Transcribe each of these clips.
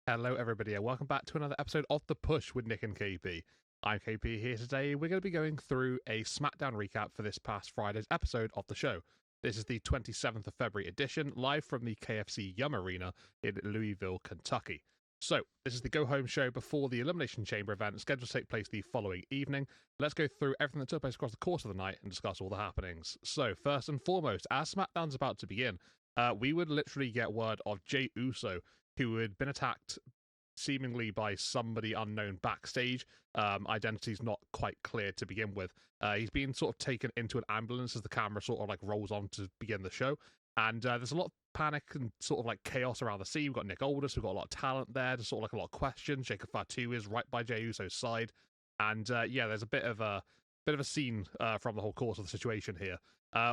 Hello, everybody, and welcome back to another episode of The Push with Nick and KP. I'm KP here today. We're going to be going through a SmackDown recap for this past Friday's episode of the show. This is the 27th of February edition, live from the KFC Yum Arena in Louisville, Kentucky. So, this is the go-home show before the Elimination Chamber event, scheduled to take place the following evening. Let's go through everything that took place across the course of the night and discuss all the happenings. So, first and foremost, as SmackDown's about to begin, we would literally get word of Jey Uso, who had been attacked seemingly by somebody unknown backstage. Identity's not quite clear to begin with. He's been sort of taken into an ambulance as the camera sort of like rolls on to begin the show. And there's a lot of panic and sort of like chaos around the scene. We've got Nick Aldis, we've got a lot of talent there. There's sort of like a lot of questions. Jacob Fatu is right by Jey Uso's side. And yeah, there's a bit of a scene from the whole course of the situation here.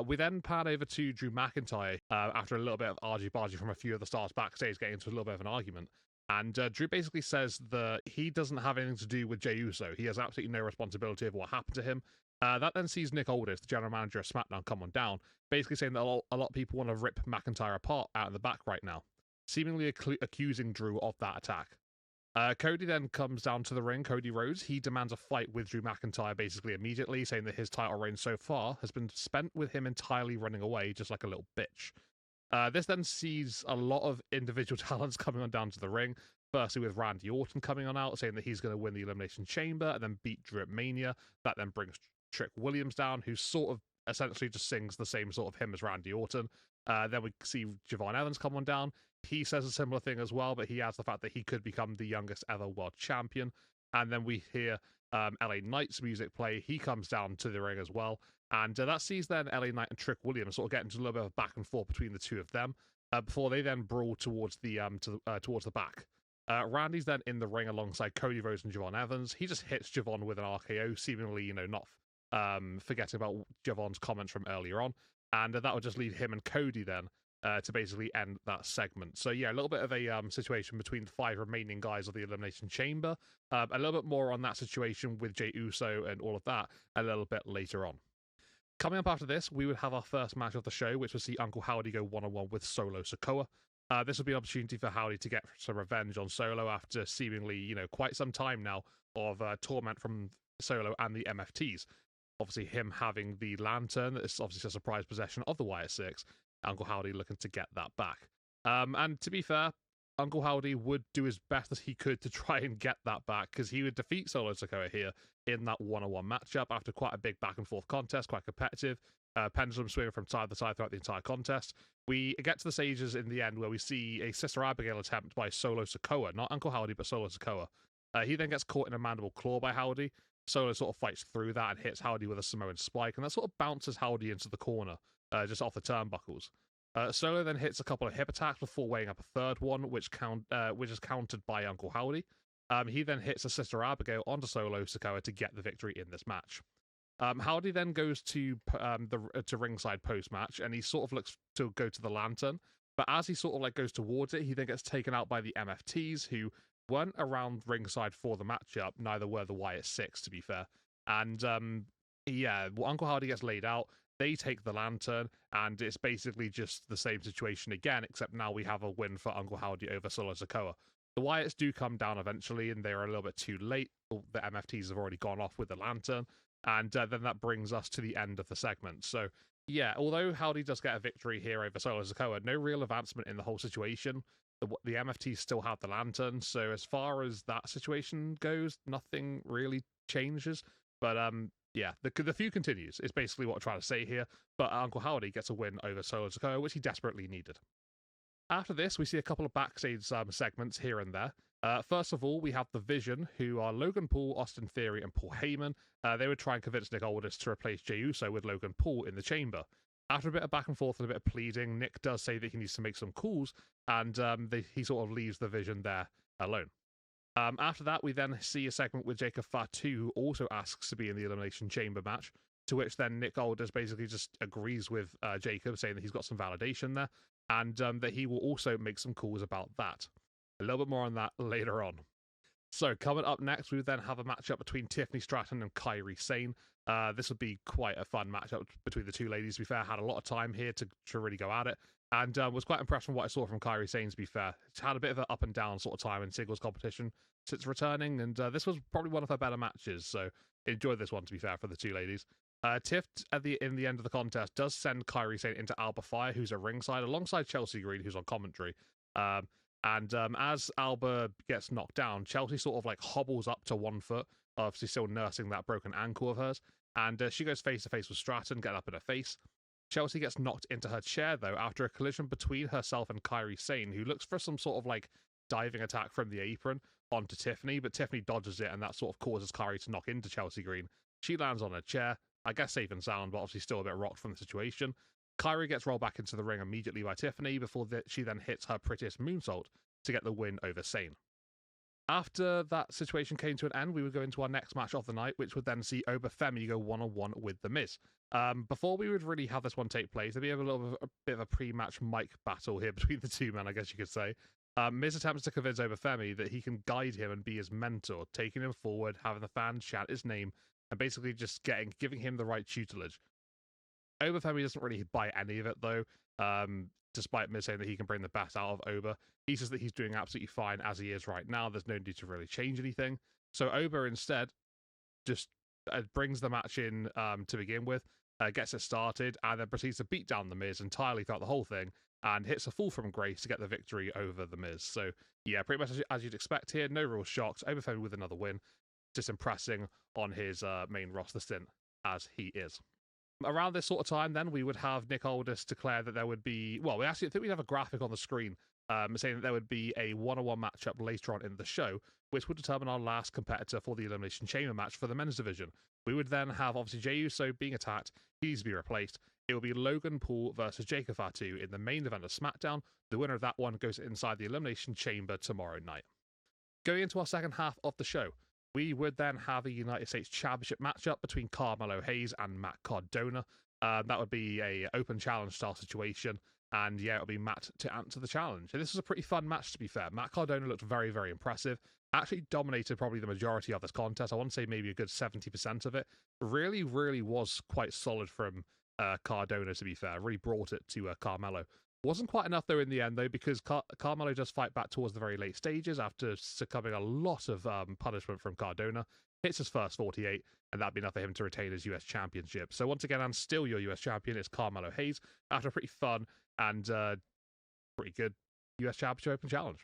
We then pan over to Drew McIntyre after a little bit of argy-bargy from a few of the stars backstage, getting into a little bit of an argument. And Drew basically says that he doesn't have anything to do with Jey Uso. He has absolutely no responsibility of what happened to him. That then sees Nick Aldis, the general manager of SmackDown, come on down, basically saying that a lot of people want to rip McIntyre apart out in the back right now, seemingly accusing Drew of that attack. Cody then comes down to the ring, Cody Rhodes. He demands a fight with Drew McIntyre basically immediately, saying that his title reign so far has been spent with him entirely running away, just like a little bitch. This then sees a lot of individual talents coming on down to the ring. Firstly, with Randy Orton coming on out, saying that he's going to win the Elimination Chamber and then beat Drew at Mania. That then brings Trick Williams down, who sort of essentially just sings the same sort of hymn as Randy Orton. Then we see Javon Evans come on down. He says a similar thing as well, but he adds the fact that he could become the youngest ever world champion. And then we hear LA Knight's music play. He comes down to the ring as well. And that sees then LA Knight and Trick Williams sort of get into a little bit of back and forth between the two of them before they then brawl towards the towards the back. Randy's then in the ring alongside Cody Rhodes and Javon Evans. He just hits Javon with an RKO, seemingly, not forgetting about Javon's comments from earlier on. And that would just lead him and Cody then to basically end that segment. So yeah, a little bit of a situation between the 5 remaining guys of the Elimination Chamber. A little bit more on that situation with Jey Uso and all of that a little bit later on. Coming up after this, we would have our first match of the show, which would see Uncle Howdy go one-on-one with Solo Sikoa. This would be an opportunity for Howdy to get some revenge on Solo after seemingly, quite some time now of torment from Solo and the MFTs. Obviously, him having the lantern, it's obviously a surprise possession of the Wyatt Six. Uncle Howdy looking to get that back. And to be fair, Uncle Howdy would do his best as he could to try and get that back, because he would defeat Solo Sikoa here in that one-on-one matchup after quite a big back-and-forth contest, quite competitive. Pendulum swinging from side to side throughout the entire contest. We get to the stages in the end where we see a Sister Abigail attempt by Solo Sikoa, not Uncle Howdy, but Solo Sikoa. He then gets caught in a mandible claw by Howdy. Solo sort of fights through that and hits Howdy with a Samoan spike, and that sort of bounces Howdy into the corner, just off the turnbuckles. Solo then hits a couple of hip attacks before weighing up a third one, which is countered by Uncle Howdy. He then hits a Sister Abigail onto Solo Sikoa to get the victory in this match. Howdy then goes to ringside post-match, and he sort of looks to go to the lantern, but as he sort of like goes towards it, he then gets taken out by the MFTs, who weren't around ringside for the matchup. Neither were the Wyatt Six, to be fair. And Uncle Howdy gets laid out. They take the lantern, and it's basically just the same situation again, except now we have a win for Uncle Howdy over Solo Sikoa. The Wyatts do come down eventually, and they're a little bit too late. The MFTs have already gone off with the lantern, and then that brings us to the end of the segment. So, yeah, although Howdy does get a victory here over Solo Sikoa, no real advancement in the whole situation. The MFTs still have the lantern, so as far as that situation goes, nothing really changes. But yeah, the feud continues, is basically what I'm trying to say here. But Uncle Howdy gets a win over Solo Sikoa, which he desperately needed. After this, we see a couple of backstage segments here and there. First of all, we have The Vision, who are Logan Paul, Austin Theory, and Paul Heyman. They would try and convince Nick Aldis to replace Jey Uso with Logan Paul in the chamber. After a bit of back and forth and a bit of pleading, Nick does say that he needs to make some calls, and he sort of leaves The Vision there alone. After that, we then see a segment with Jacob Fatu, who also asks to be in the Elimination Chamber match, to which then Nick Aldis basically just agrees with Jacob, saying that he's got some validation there, and that he will also make some calls about that. A little bit more on that later on. So, coming up next, we then have a matchup between Tiffany Stratton and Kairi Sane. This would be quite a fun matchup between the two ladies. To be fair, had a lot of time here to really go at it. and was quite impressed from what I saw from Kairi Sane, to be fair. It's had a bit of an up and down sort of time in singles competition since returning, and this was probably one of her better matches, so enjoyed this one, to be fair, for the two ladies. Tiff, in the end of the contest, does send Kairi Sane into Alba Fire, who's at ringside, alongside Chelsea Green, who's on commentary. As Alba gets knocked down, Chelsea sort of like hobbles up to 1 foot, obviously still nursing that broken ankle of hers, and she goes face to face with Stratton, getting up in her face. Chelsea gets knocked into her chair, though, after a collision between herself and Kairi Sane, who looks for some sort of like diving attack from the apron onto Tiffany, but Tiffany dodges it, and that sort of causes Kairi to knock into Chelsea Green. She lands on her chair, I guess safe and sound, but obviously still a bit rocked from the situation. Kairi gets rolled back into the ring immediately by Tiffany before she then hits her prettiest moonsault to get the win over Sane. After that situation came to an end, we would go into our next match of the night, which would then see Obafemi go one-on-one with The Miz. Before we would really have this one take place, there'd be a bit of a pre-match mic battle here between the two men, I guess you could say. Miz attempts to convince Obafemi that he can guide him and be his mentor, taking him forward, having the fans chant his name, and basically just giving him the right tutelage. Obafemi doesn't really buy any of it, though, despite Miz saying that he can bring the best out of Oba. He says that he's doing absolutely fine as he is right now. There's no need to really change anything. So Oba instead just brings the match in to begin with, gets it started, and then proceeds to beat down The Miz entirely throughout the whole thing, and hits a fall from grace to get the victory over The Miz. So yeah, pretty much as you'd expect here. No real shocks. Obafemi with another win, just impressing on his main roster stint as he is. Around this sort of time, then, we would have Nick Aldis declare that there would be, well, I think we'd have a graphic on the screen saying that there would be a one-on-one matchup later on in the show, which would determine our last competitor for the Elimination Chamber match for the men's division. We would then have, obviously, Jey Uso being attacked. He needs to be replaced. It will be Logan Paul versus Jacob Fatu in the main event of SmackDown. The winner of that one goes inside the Elimination Chamber tomorrow night. Going into our second half of the show, we would then have a United States Championship matchup between Carmelo Hayes and Matt Cardona. That would be a open challenge style situation, and yeah, it would be Matt to answer the challenge. And this was a pretty fun match, to be fair. Matt Cardona looked very, very impressive. Actually dominated probably the majority of this contest. I want to say maybe a good 70% of it. Really, really was quite solid from Cardona, to be fair. Really brought it to Carmelo. Wasn't quite enough, though, in the end, though, because Carmelo does fight back towards the very late stages after succumbing a lot of punishment from Cardona. Hits his first 48, and that'd be enough for him to retain his US Championship. So once again, and still your US Champion is Carmelo Hayes after a pretty fun and pretty good US Championship Open Challenge.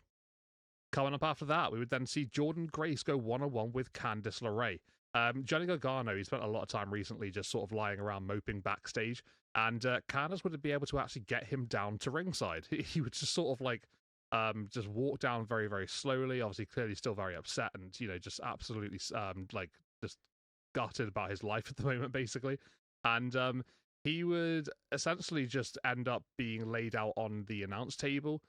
Coming up after that, we would then see Jordynne Grace go one-on-one with Candice LeRae. Johnny Gargano, he spent a lot of time recently just sort of lying around moping backstage, and Candice would be able to actually get him down to ringside. He would just sort of like just walk down very, very slowly, obviously clearly still very upset and, you know, just absolutely like just gutted about his life at the moment, basically. And he would essentially just end up being laid out on the announce table.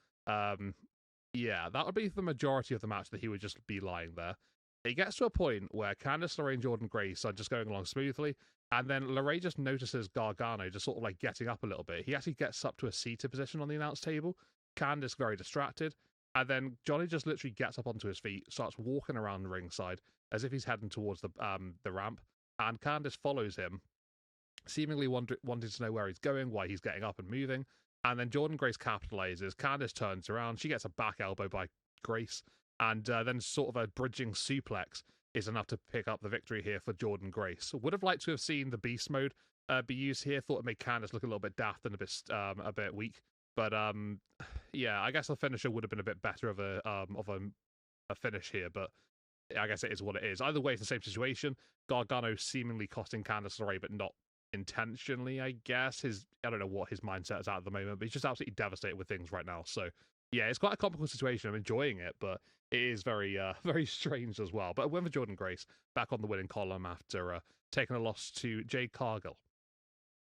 Yeah, that would be the majority of the match, that he would just be lying there. It gets to a point where Candice LeRae and Jordynne Grace are just going along smoothly, and then LeRae just notices Gargano just sort of like getting up a little bit. He actually gets up to a seated position on the announce table. Candice very distracted, and then Johnny just literally gets up onto his feet, starts walking around the ringside as if he's heading towards the ramp, and Candice follows him, seemingly wanting to know where he's going, why he's getting up and moving. And then Jordynne Grace capitalizes. Candice turns around. She gets a back elbow by Grace. And then sort of a bridging suplex is enough to pick up the victory here for Jordynne Grace. Would have liked to have seen the beast mode be used here. Thought it made Candice look a little bit daft and a bit weak. But yeah, I guess the finisher would have been a bit better of a finish here. But I guess it is what it is. Either way, it's the same situation. Gargano seemingly costing Candice LeRae, but not intentionally, I guess. I don't know what his mindset is at the moment, but he's just absolutely devastated with things right now. So yeah, it's quite a comical situation. I'm enjoying it, but it is very very strange as well. But a win for Jordynne Grace, back on the winning column after taking a loss to Jade Cargill.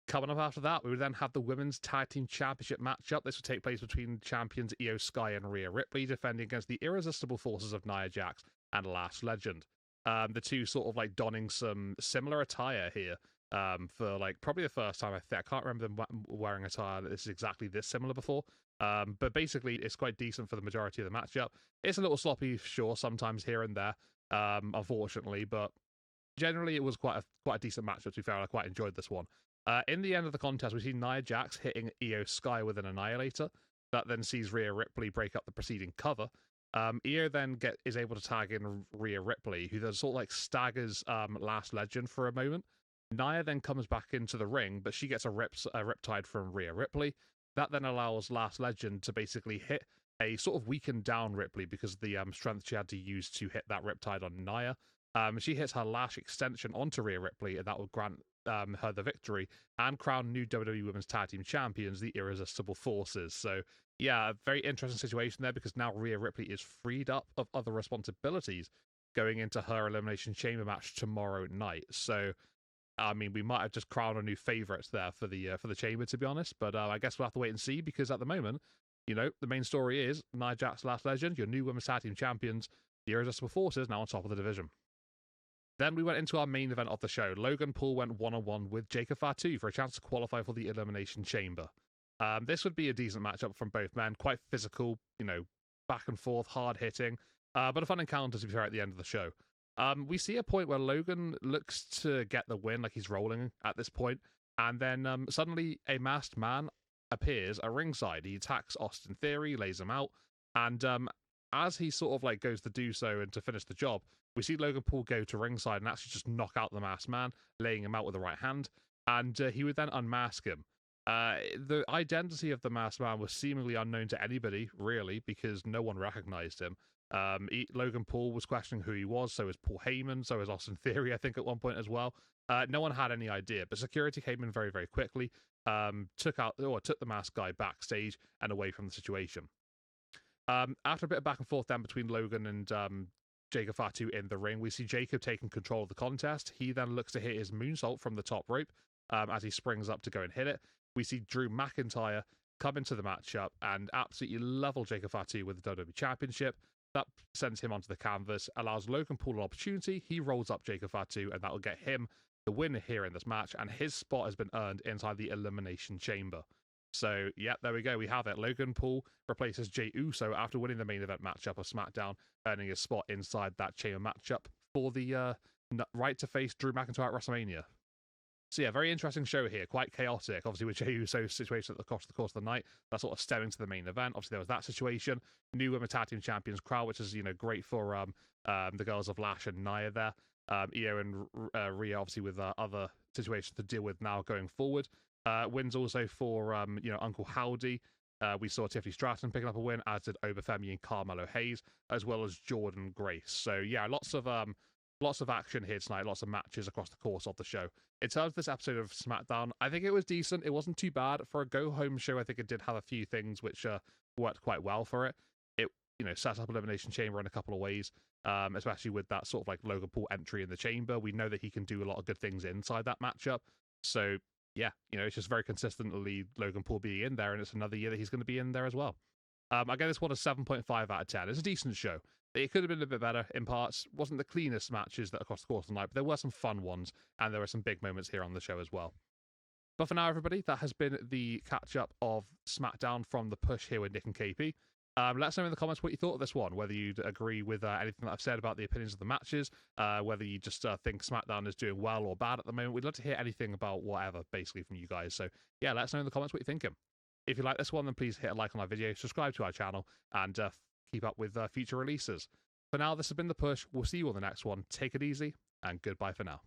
Coming up after that, we would then have the Women's Tag Team Championship matchup. This would take place between champions Io Sky and Rhea Ripley, defending against the irresistible forces of Nia Jax and Lash Legend. The two sort of like donning some similar attire here for like probably the first time. I can't remember them wearing attire that is exactly this similar before. But basically, it's quite decent for the majority of the matchup. It's a little sloppy, sure, sometimes here and there, unfortunately, but generally it was quite a decent matchup, to be fair. I quite enjoyed this one. In the end of the contest, we see Nia Jax hitting Io Sky with an Annihilator. That then sees Rhea Ripley break up the preceding cover. Io then is able to tag in Rhea Ripley, who then sort of like staggers Last Legend for a moment. Nia then comes back into the ring, but she gets a Riptide from Rhea Ripley. That then allows Last Legend to basically hit a sort of weakened down Ripley because of the strength she had to use to hit that Riptide on Nia. She hits her lash extension onto Rhea Ripley, and that will grant her the victory and crown new WWE Women's Tag Team Champions, the Irresistible Forces. So, yeah, a very interesting situation there because now Rhea Ripley is freed up of other responsibilities going into her Elimination Chamber match tomorrow night. So, I mean, we might have just crowned a new favourites there for the Chamber, to be honest. But I guess we'll have to wait and see because at the moment, you know, the main story is Nia Jax, Last Legend, your new Women's Tag Team Champions, the Irresistible Forces, now on top of the division. Then we went into our main event of the show. Logan Paul went one-on-one with Jacob Fatu for a chance to qualify for the Elimination Chamber. This would be a decent matchup from both men, quite physical, you know, back and forth, hard-hitting, but a fun encounter to be fair at the end of the show. We see a point where Logan looks to get the win, like he's rolling at this point, and then suddenly a masked man appears at ringside. He attacks Austin Theory, lays him out, and as he sort of like goes to do so and to finish the job, we see Logan Paul go to ringside and actually just knock out the masked man, laying him out with the right hand, and he would then unmask him. The identity of the masked man was seemingly unknown to anybody, really, because no one recognized him. Logan Paul was questioning who he was, so was Paul Heyman, so was Austin Theory, I think, at one point as well. No one had any idea, but security came in very, very quickly, took the masked guy backstage and away from the situation. After a bit of back and forth then between Logan and Jacob Fatu in the ring, we see Jacob taking control of the contest. He then looks to hit his moonsault from the top rope as he springs up to go and hit it. We see Drew McIntyre come into the matchup and absolutely level Jacob Fatu with the WWE Championship. That sends him onto the canvas, allows Logan Paul an opportunity. He rolls up Jacob Fatu, and that will get him the win here in this match, and his spot has been earned inside the Elimination Chamber. So, yeah, there we go. We have it. Logan Paul replaces Jey Uso after winning the main event matchup of SmackDown, earning his spot inside that chamber matchup for the right to face Drew McIntyre at WrestleMania. So, yeah, very interesting show here. Quite chaotic, obviously, with Jey Uso's situation across the course of the night. That's sort of stemming to the main event. Obviously, there was that situation. New Women's Tag Team Champions crowd, which is, you know, great for the girls of Lash and Nia there. Io and Rhea, obviously, with other situations to deal with now going forward. Wins also for, Uncle Howdy. We saw Tiffany Stratton picking up a win, as did Obafemi and Carmelo Hayes, as well as Jordan Grace. So, yeah, lots of action here tonight, lots of matches across the course of the show. In terms of this episode of SmackDown, I think it was decent. It wasn't too bad. For a go-home show, I think it did have a few things which worked quite well for it. It, set up Elimination Chamber in a couple of ways, especially with that sort of like Logan Paul entry in the chamber. We know that he can do a lot of good things inside that matchup. So, yeah, it's just very consistently Logan Paul being in there, and it's another year that he's going to be in there as well. I gave this one a 7.5 out of 10. It's a decent show. It could have been a bit better in parts. Wasn't the cleanest matches that across the course of the night, but there were some fun ones, and there were some big moments here on the show as well. But for now, everybody, that has been the catch-up of SmackDown from the push here with Nick and KP. Let us know in the comments what you thought of this one, whether you'd agree with anything that I've said about the opinions of the matches, whether you just think SmackDown is doing well or bad at the moment. We'd love to hear anything about whatever, basically, from you guys. So, yeah, let us know in the comments what you're thinking. If you like this one, then please hit a like on our video, subscribe to our channel, and keep up with future releases. For now, this has been The Push. We'll see you on the next one. Take it easy, and goodbye for now.